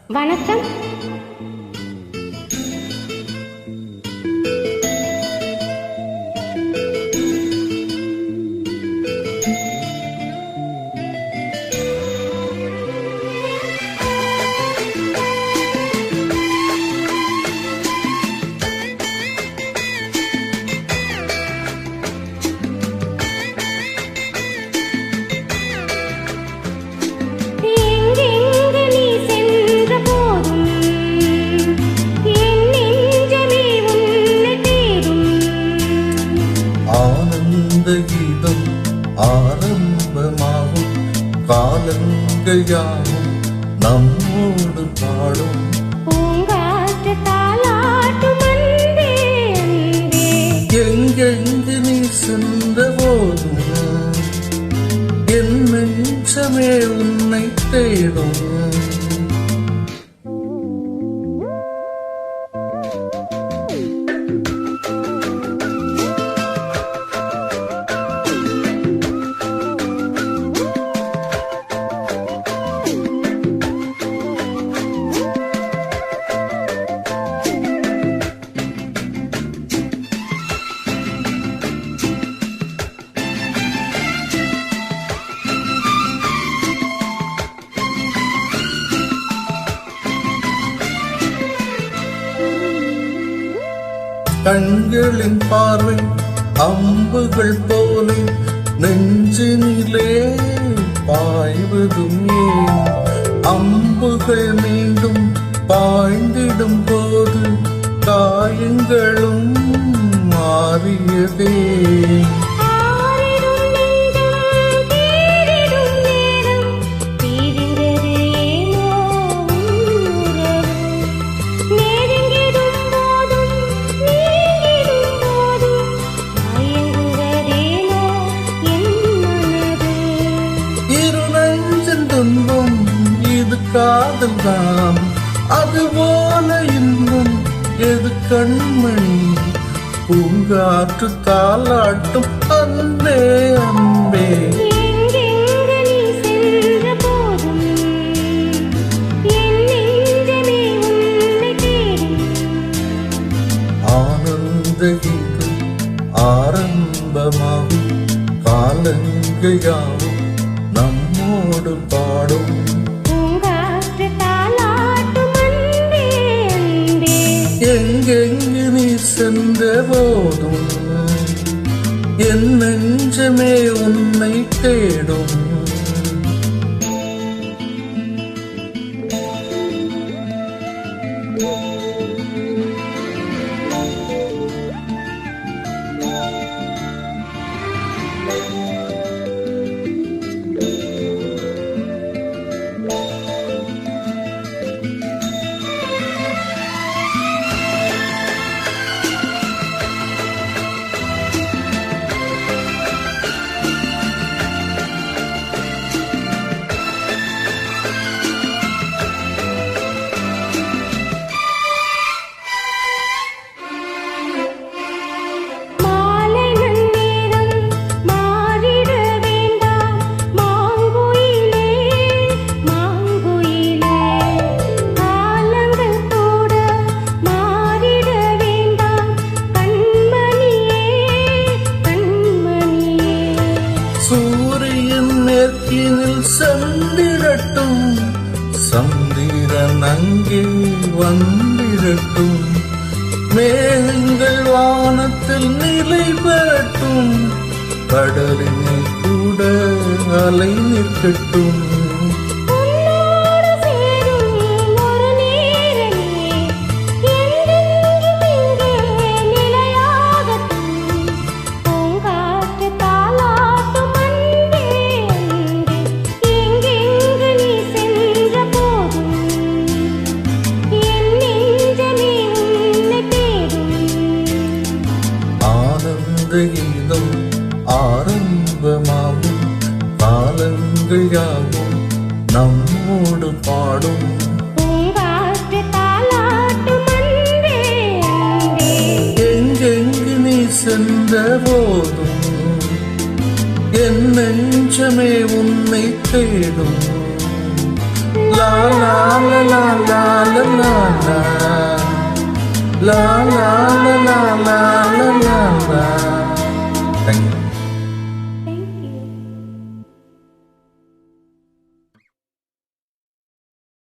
வணக்கம். கீதம் ஆரம்பமாகும் காலங்கள் யாவும் நம்மோடு பாடும் எங்கெங்கு நீ சென்ற போதும் என் நெஞ்சமே உன்னை தேடும். கண்களின் பார்வை அம்புகள் போல நெஞ்சினிலே பாய்வதும் ஏன்? அம்புகள் மீண்டும் பாய்ந்திடும் போது காயங்களும் மாறியதே. இது காதல் தான், அதுபோல இன்னும் எது கண்மணி? பூங்காற்று தாலாட்டும் அன்பே அன்பே. ஆனந்த கீதம் ஆரம்பமாகும் காலங்கள் யாவும் நம்மோடு பாடும் எங்கெங்கு நீ சென்ற போதும் என் நெஞ்சமே உன்னை தேடும். சூரியன் மேற்கினில் சந்திரட்டும், சந்திரன் அங்கே வந்திரட்டும். மேகங்கள் வானத்தில் நிலை பெறட்டும், கடலில் கூட அலை நிற்கட்டும். கீதம் ஆரம்பமாகும் காலங்கள் யாவும் நம்மோடு பாடும் எங்கெங்கு நீ சென்ற போதும் என் நெஞ்சமே உன்னை தேடும். லா லா லா லா லா லா லா லா லா லா லா